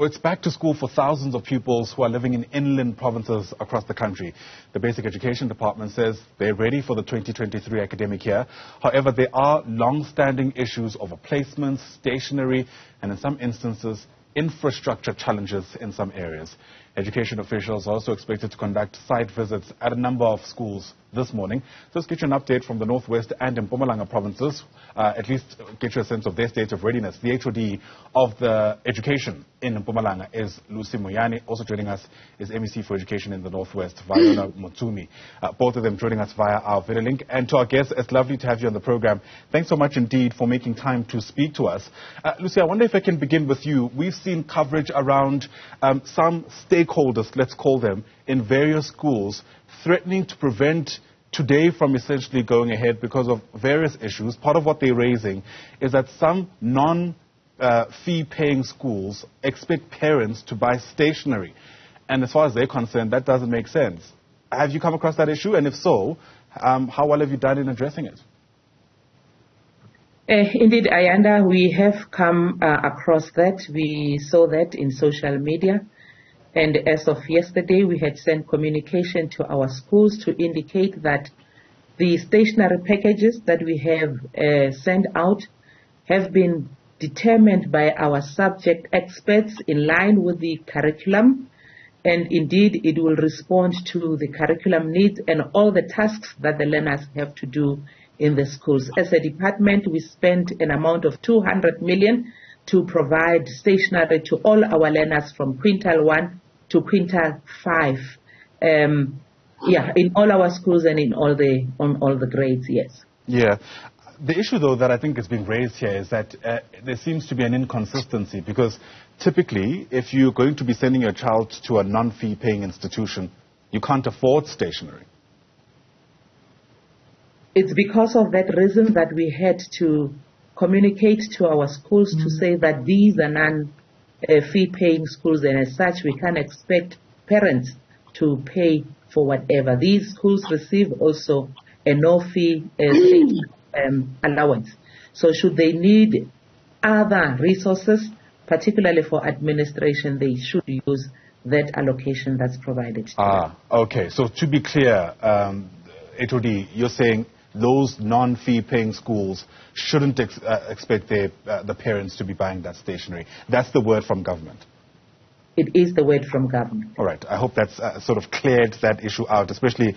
Well, it's back to school for thousands of pupils who are living in inland provinces across the country. The Basic Education Department says they're ready for the 2023 academic year. However, there are long-standing issues over placements, stationery, and in some instances, infrastructure challenges in some areas. Education officials are also expected to conduct site visits at a number of schools this morning. So let's get you an update from the Northwest and Mpumalanga provinces, at least get you a sense of their state of readiness. The HOD of the education in Mpumalanga is Moyane. Also joining us is MEC for Education in the Northwest, Viola Motsumi. Both of them joining us via our video link. And to our guests, it's lovely to have you on the program. Thanks so much indeed for making time to speak to us. Lucy, I wonder if I can begin with you. We've seen coverage around some stakeholders, let's call them, in various schools threatening to prevent today from essentially going ahead because of various issues. Part of what they're raising is that some non-fee paying schools expect parents to buy stationery. And as far as they're concerned, that doesn't make sense. Have you come across that issue? And if so, how well have you done in addressing it? Indeed, Ayanda, we have come across that. We saw that in social media. And as of yesterday, we had sent communication to our schools to indicate that the stationery packages that we have sent out have been determined by our subject experts in line with the curriculum. And indeed, it will respond to the curriculum needs and all the tasks that the learners have to do in the schools. As a department, we spent an amount of 200 million to provide stationery to all our learners from quintile 1 to quintile 5. In all our schools and on all the grades, yes. Yeah. The issue, though, that I think is being raised here is that there seems to be an inconsistency because typically, if you're going to be sending your child to a non-fee paying institution, you can't afford stationery. It's because of that reason that we had to communicate to our schools to say that these are non-fee paying schools, and as such, we can't expect parents to pay for whatever. These schools receive also a no-fee allowance. So should they need other resources, particularly for administration, they should use that allocation that's provided. Okay. So to be clear, HOD, you're saying those non-fee paying schools shouldn't expect the parents to be buying that stationery. That's the word from government. It is the word from government. All right. I hope that's sort of cleared that issue out, especially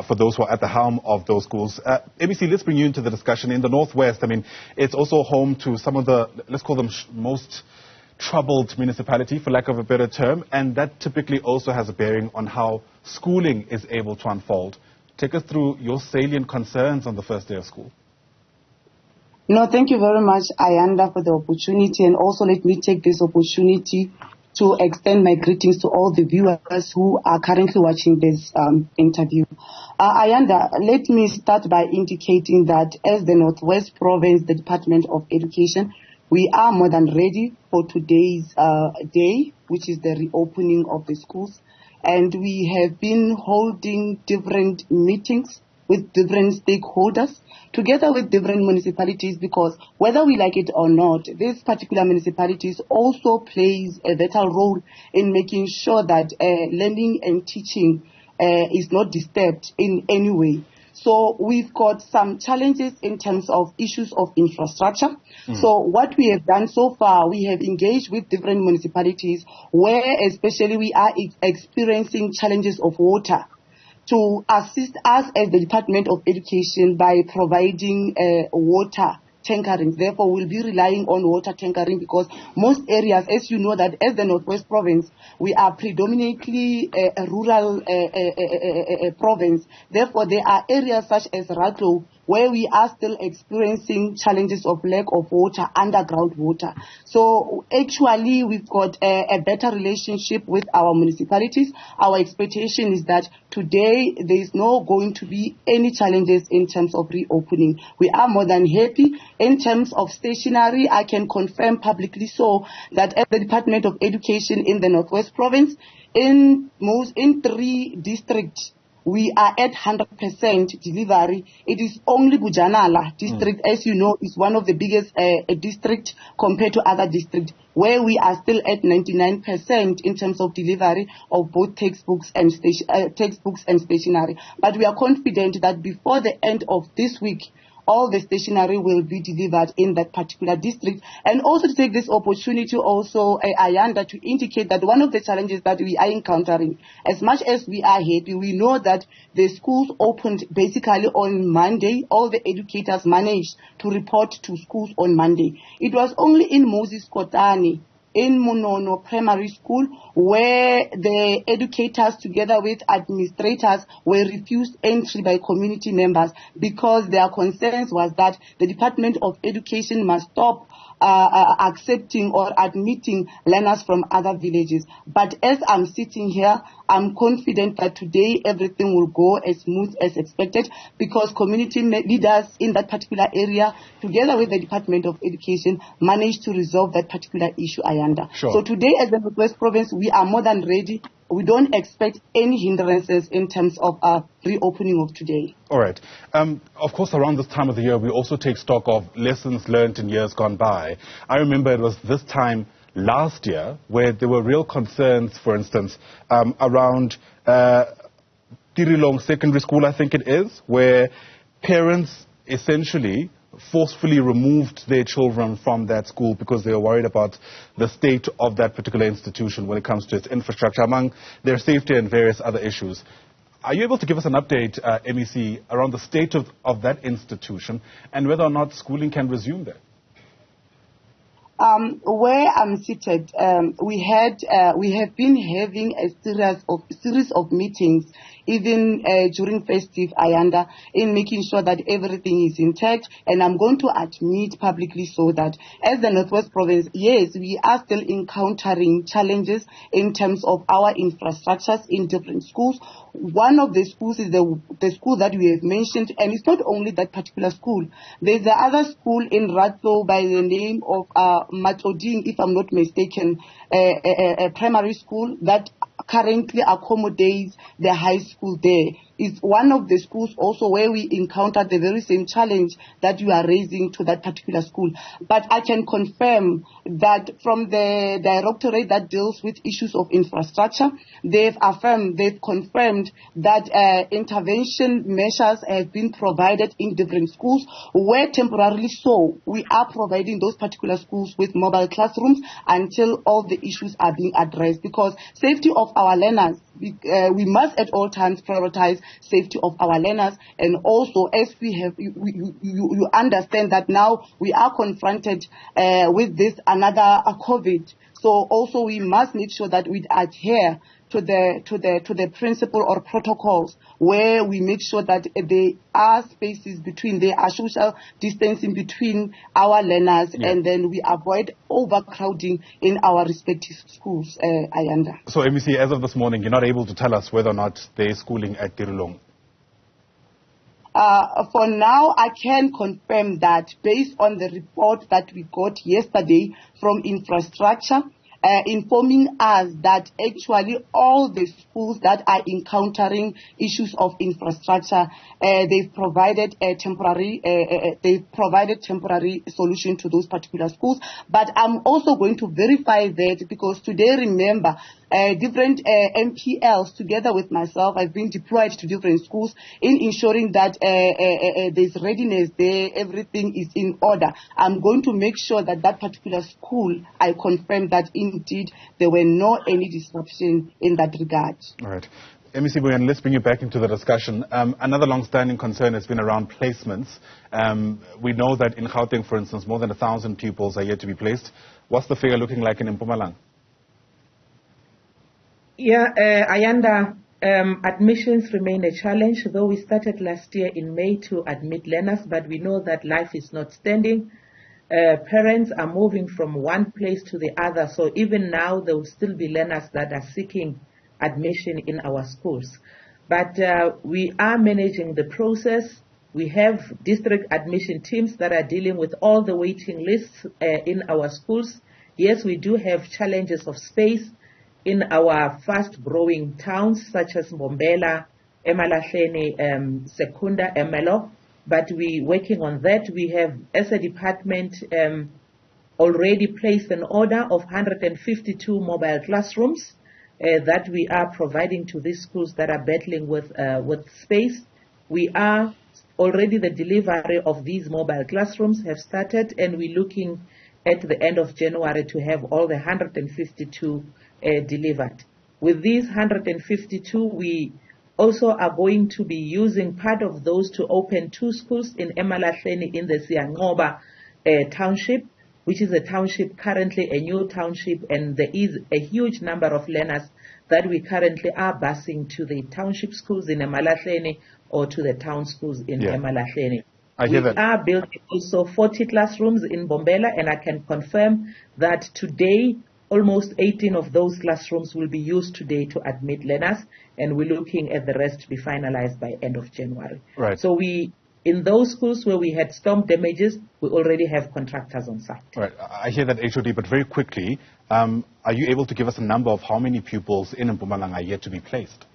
for those who are at the helm of those schools. ABC, let's bring you into the discussion. In the Northwest, I mean, it's also home to some of the, let's call them most troubled municipality, for lack of a better term, and that typically also has a bearing on how schooling is able to unfold. Take us through your salient concerns on the first day of school. No, thank you very much, Ayanda, for the opportunity. And also let me take this opportunity to extend my greetings to all the viewers who are currently watching this interview. Ayanda, let me start by indicating that as the Northwest Province, the Department of Education, we are more than ready for today's day, which is the reopening of the schools. And we have been holding different meetings with different stakeholders, together with different municipalities, because whether we like it or not, this particular municipalities also plays a vital role in making sure that learning and teaching is not disturbed in any way. So we've got some challenges in terms of issues of infrastructure. So what we have done so far, we have engaged with different municipalities where especially we are experiencing challenges of water, to assist us as the Department of Education by providing water tankering. Therefore, we'll be relying on water tankering because most areas, as you know, that as the Northwest Province, we are predominantly a rural province. Therefore, there are areas such as Ratlo where we are still experiencing challenges of lack of water, underground water. So actually, we've got a better relationship with our municipalities. Our expectation is that today there is no going to be any challenges in terms of reopening. We are more than happy. In terms of stationery, I can confirm publicly so that at the Department of Education in the Northwest Province, in 3 districts, we are at 100% delivery. It is only Bujanala district, as you know, is one of the biggest district compared to other districts, where we are still at 99% in terms of delivery of both textbooks and stationery. But we are confident that before the end of this week, all the stationery will be delivered in that particular district. And also to take this opportunity also, Ayanda, to indicate that one of the challenges that we are encountering, as much as we are happy, we know that the schools opened basically on Monday. All the educators managed to report to schools on Monday. It was only in Moses Kotane, in Munono Primary School, where the educators together with administrators were refused entry by community members because their concerns was that the Department of Education must stop accepting or admitting learners from other villages. But as I'm sitting here, I'm confident that today everything will go as smooth as expected, because community leaders in that particular area, together with the Department of Education, managed to resolve that particular issue, Ayanda. Sure. So today, as the Northwest Province, we are more than ready. We don't expect any hindrances in terms of reopening of today. All right. Of course, around this time of the year, we also take stock of lessons learned in years gone by. I remember it was this time last year where there were real concerns, for instance, around Tirilong Secondary School, I think it is, where parents essentially forcefully removed their children from that school because they were worried about the state of that particular institution when it comes to its infrastructure, among their safety and various other issues. Are you able to give us an update, MEC, around the state of that institution and whether or not schooling can resume there? Where I'm seated, we have been having a series of meetings, even during festive, Ayanda, in making sure that everything is intact. And I'm going to admit publicly so that as the Northwest Province, yes, we are still encountering challenges in terms of our infrastructures in different schools. One of the schools is the school that we have mentioned, and it's not only that particular school. There's the other school in Ratlo by the name of Matoding, if I'm not mistaken, a primary school that currently accommodates the high school there. It's one of the schools also where we encountered the very same challenge that you are raising to that particular school. But I can confirm that from the directorate that deals with issues of infrastructure, they've confirmed that intervention measures have been provided in different schools, where temporarily so we are providing those particular schools with mobile classrooms until all the issues are being addressed, because safety of our learners, we must at all times prioritize safety of our learners. And also, as you understand that now we are confronted with this another COVID. So also we must make sure that we adhere to the principle or protocols, where we make sure that there are spaces between, there are social distancing between our learners, and then we avoid overcrowding in our respective schools, Ayanda. So, MEC, as of this morning, you're not able to tell us whether or not there is schooling at Tirilong? For now, I can confirm that based on the report that we got yesterday from infrastructure, informing us that actually all the schools that are encountering issues of infrastructure, they've provided a temporary solution to those particular schools. But I'm also going to verify that, because today, remember, different MPLs together with myself, I've been deployed to different schools in ensuring that there's readiness there, everything is in order. I'm going to make sure that that particular school, I confirm that indeed there were no any disruption in that regard. All right. MEC Moyane, let's bring you back into the discussion. Another long-standing concern has been around placements. We know that in Gauteng, for instance, more than 1,000 pupils are yet to be placed. What's the figure looking like in Mpumalanga? Yeah, Ayanda, admissions remain a challenge, though we started last year in May to admit learners, but we know that life is not standing. Parents are moving from one place to the other, so even now there will still be learners that are seeking admission in our schools. But we are managing the process. We have district admission teams that are dealing with all the waiting lists in our schools. Yes, we do have challenges of space in our fast-growing towns such as Mbombela, Emalahleni Secunda, Emelo, but we're working on that. We have, as a department, already placed an order of 152 mobile classrooms that we are providing to these schools that are battling with space. We are already, the delivery of these mobile classrooms have started, and we're looking at the end of January to have all the 152 delivered. With these 152, we also are going to be using part of those to open 2 schools in Emalahleni in the Siyangoba township, which is a township, currently a new township, and there is a huge number of learners that we currently are busing to the township schools in Emalahleni or to the town schools in Emalahleni. I hear that. We are building also 40 classrooms in Bombela, and I can confirm that today almost 18 of those classrooms will be used today to admit learners, and we're looking at the rest to be finalized by end of January. Right. So in those schools where we had storm damages, we already have contractors on site. Right. I hear that, HOD, but very quickly, are you able to give us a number of how many pupils in Mpumalanga are yet to be placed?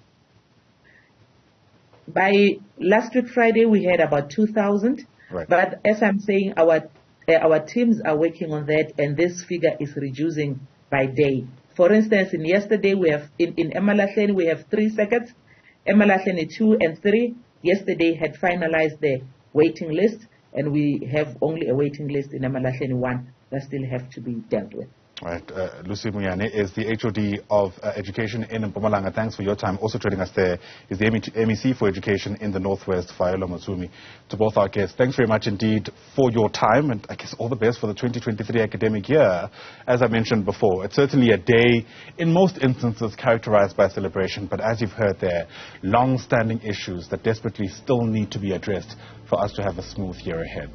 By last week Friday, we had about 2,000. Right. But as I'm saying, our teams are working on that, and this figure is reducing by day. For instance, yesterday we have in Emalahleni we have 3 circuits, Emalahleni 2 and 3. Yesterday had finalized the waiting list, and we have only a waiting list in Emalahleni 1 that still have to be dealt with. Right. Lucy Moyane is the HOD of Education in Mpumalanga. Thanks for your time. Also joining us there is the MEC for Education in the Northwest, Viola Motsumi. To both our guests, thanks very much indeed for your time, and I guess all the best for the 2023 academic year. As I mentioned before, it's certainly a day in most instances characterized by celebration, but as you've heard there, long-standing issues that desperately still need to be addressed for us to have a smooth year ahead.